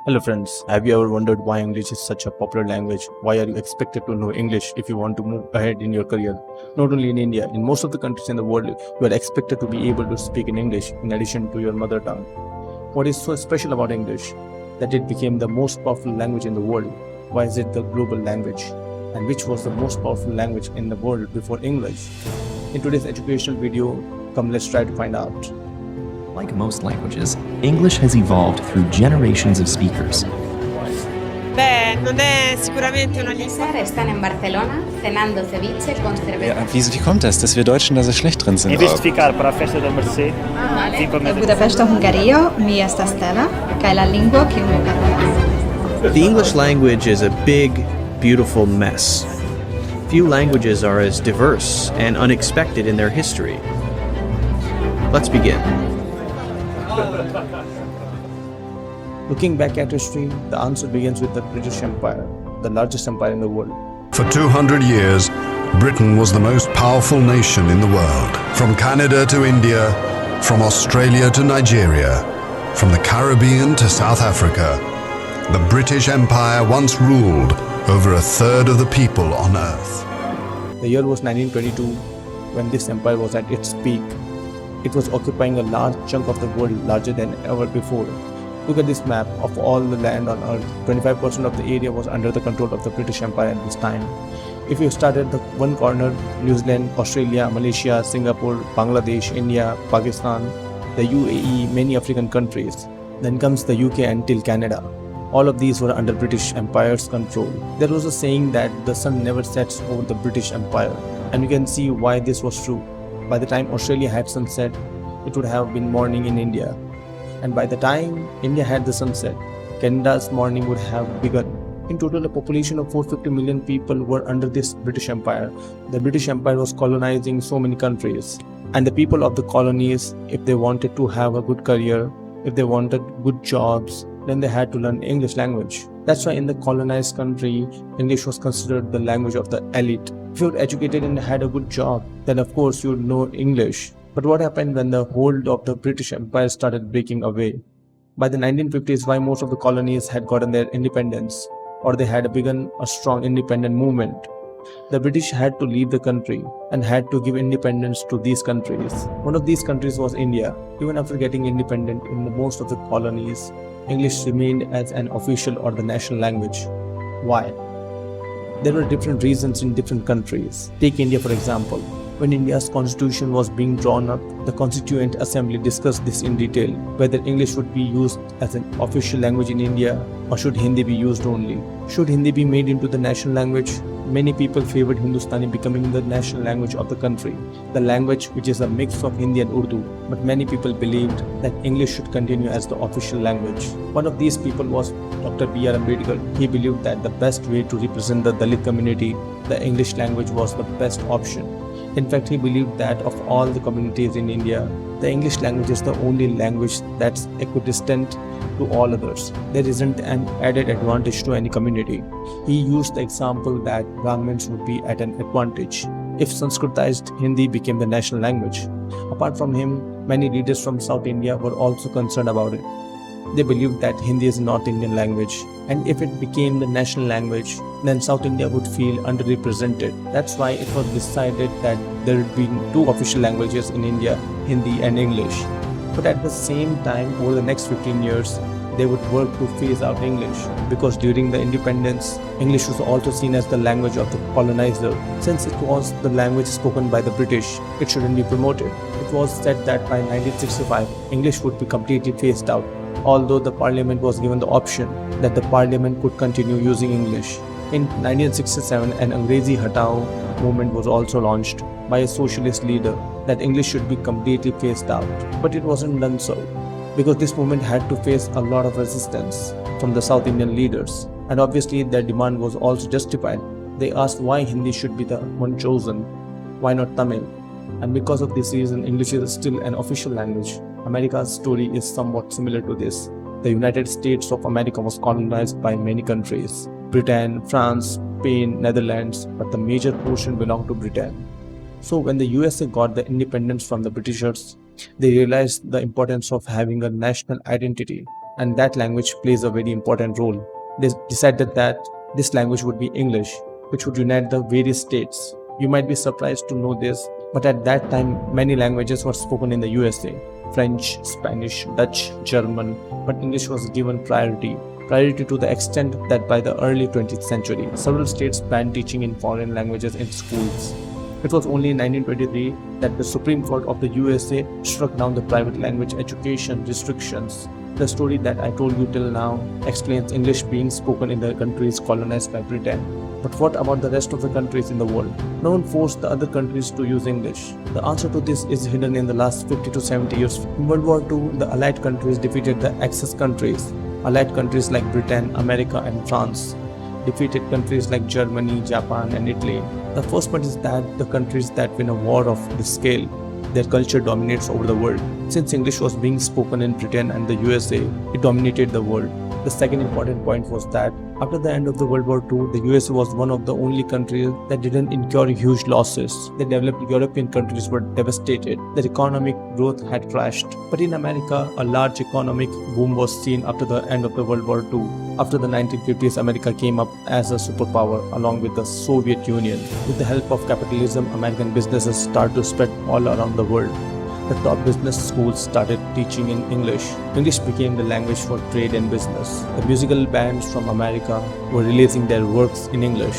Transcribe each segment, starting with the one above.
Hello friends, have you ever wondered why English is such a popular language? Why are you expected to know English if you want to move ahead in your career? Not only in India, in most of the countries in the world, you are expected to be able to speak in English in addition to your mother tongue. What is so special about English? That it became the most powerful language in the world. Why is it the global language? And which was the most powerful language in the world before English? In today's educational video, come let's try to find out. Like most languages, English has evolved through generations of speakers. Beh, non è sicuramente una lingua. César están en Barcelona cenando ceviche con cerveza. Ja, wie kommt das, dass wir Deutschen da so schlecht drin sind? Em vez de ficar para a festa da Mercê, vim para En Budapest, Hungaria, mi esta Stella, kaj la lingvo kiu mi parolas. The English language is a big, beautiful mess. Few languages are as diverse and unexpected in their history. Let's begin. Looking back at history, the answer begins with the British Empire, the largest empire in the world. For 200 years, Britain was the most powerful nation in the world. From Canada to India, from Australia to Nigeria, from the Caribbean to South Africa, the British Empire once ruled over a third of the people on Earth. The year was 1922 when this empire was at its peak. It was occupying a large chunk of the world, larger than ever before. Look at this map of all the land on Earth. 25% of the area was under the control of the British Empire at this time. If you start at the one corner, New Zealand, Australia, Malaysia, Singapore, Bangladesh, India, Pakistan, the UAE, many African countries. Then comes the UK until Canada. All of these were under British Empire's control. There was a saying that the sun never sets over the British Empire, and you can see why this was true. By the time Australia had sunset, it would have been morning in India. And by the time India had the sunset, Canada's morning would have begun. In total, a population of 450 million people were under this British Empire. The British Empire was colonizing so many countries. And the people of the colonies, if they wanted to have a good career, if they wanted good jobs, then they had to learn English language. That's why in the colonized country, English was considered the language of the elite. If you were educated and had a good job, then of course you would know English. But what happened when the hold of the British Empire started breaking away? By the 1950s, why most of the colonies had gotten their independence, or they had begun a strong independent movement. The British had to leave the country and had to give independence to these countries. One of these countries was India. Even after getting independent in most of the colonies, English remained as an official or the national language. Why? There were different reasons in different countries. Take India for example. When India's constitution was being drawn up, the Constituent Assembly discussed this in detail, whether English would be used as an official language in India or should Hindi be used only. Should Hindi be made into the national language? Many people favored Hindustani becoming the national language of the country, the language which is a mix of Hindi and Urdu, but many people believed that English should continue as the official language. One of these people was Dr. B.R. Ambedkar. He believed that the best way to represent the Dalit community, the English language was the best option. In fact, he believed that of all the communities in India, the English language is the only language that's equidistant to all others. There isn't an added advantage to any community. He used the example that Brahmins would be at an advantage if Sanskritized Hindi became the national language. Apart from him, many leaders from South India were also concerned about it. They believed that Hindi is a North Indian language, and if it became the national language, then South India would feel underrepresented. That's why it was decided that there would be two official languages in India, Hindi and English. But at the same time, over the next 15 years, they would work to phase out English, because during the independence, English was also seen as the language of the colonizer. Since it was the language spoken by the British, it shouldn't be promoted. It was said that by 1965, English would be completely phased out, although the parliament was given the option that the parliament could continue using English. In 1967, an Angrezi Hatao movement was also launched by a socialist leader that English should be completely phased out. But it wasn't done so, because this movement had to face a lot of resistance from the South Indian leaders, and obviously their demand was also justified. They asked why Hindi should be the one chosen, why not Tamil? And because of this reason, English is still an official language. America's story is somewhat similar to this. The United States of America was colonized by many countries: Britain, France, Spain, Netherlands, but the major portion belonged to Britain. So when the USA got the independence from the Britishers, they realized the importance of having a national identity. and that language plays a very important role. They decided that this language would be English, which would unite the various states. You might be surprised to know this, but at that time, many languages were spoken in the USA: French, Spanish, Dutch, German, but English was given priority to the extent that by the early 20th century, several states banned teaching in foreign languages in schools. It was only in 1923 that the Supreme Court of the USA struck down the private language education restrictions. The story that I told you till now explains English being spoken in the countries colonized by Britain. But what about the rest of the countries in the world? No one forced the other countries to use English. The answer to this is hidden in the last 50 to 70 years. In World War II, the Allied countries defeated the Axis countries. Allied countries like Britain, America, and France defeated countries like Germany, Japan, and Italy. The first point is that the countries that win a war of this scale, their culture dominates over the world. Since English was being spoken in Britain and the USA, it dominated the world. The second important point was that after the end of the World War II, the USA was one of the only countries that didn't incur huge losses. The developed European countries were devastated. Their economic growth had crashed. But in America, a large economic boom was seen after the end of the World War II. After the 1950s, America came up as a superpower along with the Soviet Union. With the help of capitalism, American businesses started to spread all around the world. The top business schools started teaching in English. English became the language for trade and business. The musical bands from America were releasing their works in English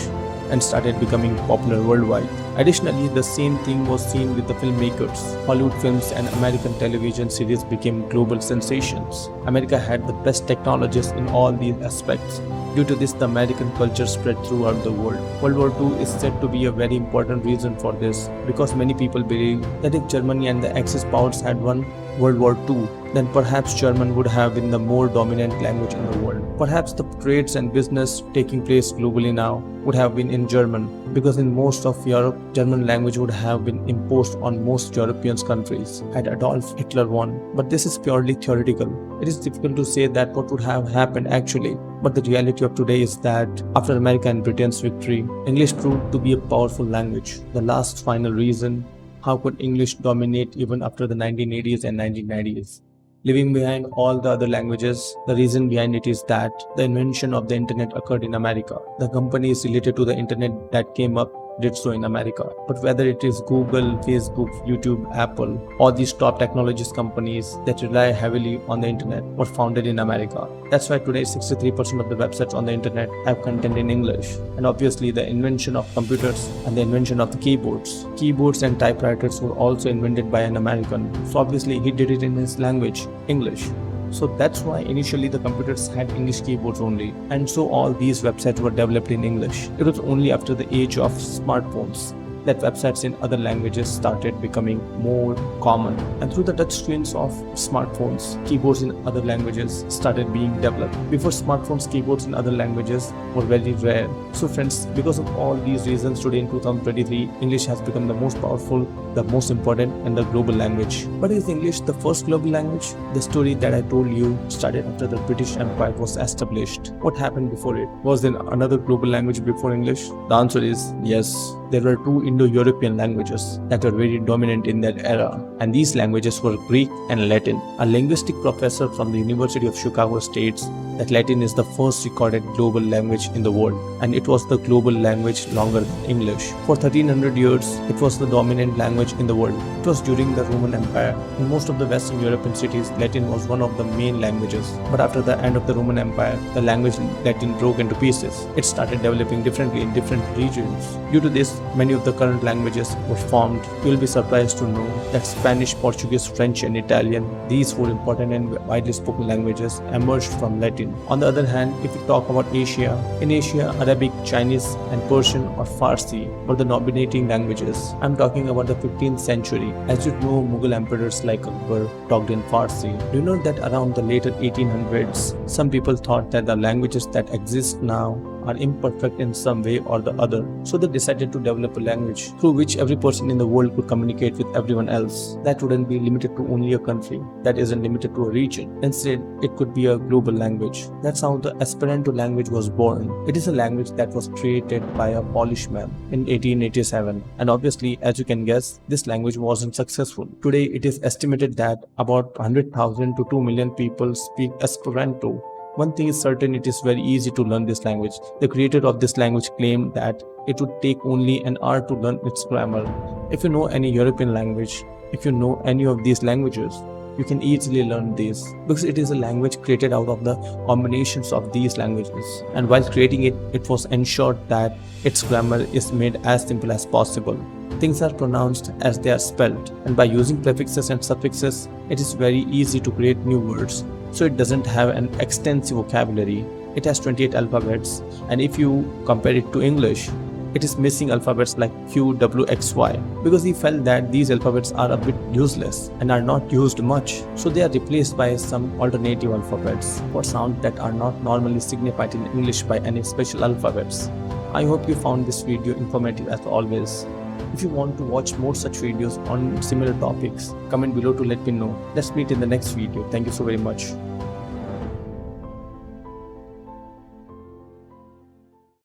and started becoming popular worldwide. Additionally, the same thing was seen with the filmmakers. Hollywood films and American television series became global sensations. America had the best technologies in all these aspects. Due to this, the American culture spread throughout the world. World War II is said to be a very important reason for this, because many people believe that if Germany and the Axis powers had won World War II, then perhaps German would have been the more dominant language in the world. Perhaps the trades and business taking place globally now would have been in German, because in most of Europe, German language would have been imposed on most European countries had Adolf Hitler won. But this is purely theoretical. It is difficult to say that what would have happened actually. But the reality of today is that after America and Britain's victory, English proved to be a powerful language. The last final reason, how could English dominate even after the 1980s and 1990s? Leaving behind all the other languages, the reason behind it is that the invention of the internet occurred in America. The companies related to the internet that came up did so in America. But whether it is Google, Facebook, YouTube, Apple, all these top technologies companies that rely heavily on the internet were founded in America. That's why today 63% of the websites on the internet have content in English. And obviously the invention of computers and the invention of the keyboards. Keyboards and typewriters were also invented by an American. So obviously he did it in his language, English. So that's why initially the computers had English keyboards only, and so all these websites were developed in English. It was only after the age of smartphones that websites in other languages started becoming more common. And through the touch screens of smartphones, keyboards in other languages started being developed. Before smartphones, keyboards in other languages were very rare. So friends, because of all these reasons, today in 2023, English has become the most powerful, the most important, and the global language. But is English the first global language? The story that I told you started after the British Empire was established. What happened before it? Was there another global language before English? The answer is yes. There were two Indo-European languages that were very dominant in that era, and these languages were Greek and Latin. A linguistic professor from the University of Chicago states that Latin is the first recorded global language in the world, and it was the global language longer than English. For 1300 years, it was the dominant language in the world. It was during the Roman Empire. In most of the Western European cities, Latin was one of the main languages. But after the end of the Roman Empire, the language Latin broke into pieces. It started developing differently in different regions. Due to this, many of the current languages were formed. You will be surprised to know that Spanish, Portuguese, French, and Italian, these four important and widely spoken languages, emerged from Latin. On the other hand, if we talk about Asia, in Asia, Arabic, Chinese, and Persian or Farsi were the dominating languages. I'm talking about the 15th century. As you know, Mughal emperors like Akbar talked in Farsi. Do you know that around the later 1800s, some people thought that the languages that exist now are imperfect in some way or the other. So they decided to develop a language through which every person in the world could communicate with everyone else. That wouldn't be limited to only a country, that isn't limited to a region. Instead, it could be a global language. That's how the Esperanto language was born. It is a language that was created by a Polish man in 1887. And obviously, as you can guess, this language wasn't successful. Today, it is estimated that about 100,000 to 2 million people speak Esperanto. One thing is certain, it is very easy to learn this language. The creator of this language claimed that it would take only an hour to learn its grammar. If you know any European language, if you know any of these languages, you can easily learn this because it is a language created out of the combinations of these languages. And while creating it, it was ensured that its grammar is made as simple as possible. Things are pronounced as they are spelled, and by using prefixes and suffixes, it is very easy to create new words. So it doesn't have an extensive vocabulary. It has 28 alphabets, and if you compare it to English, it is missing alphabets like Q, W, X, Y, because he felt that these alphabets are a bit useless and are not used much. So they are replaced by some alternative alphabets for sounds that are not normally signified in English by any special alphabets. I hope you found this video informative as always. If you want to watch more such videos on similar topics, comment below to let me know. Let's meet in the next video. Thank you so very much.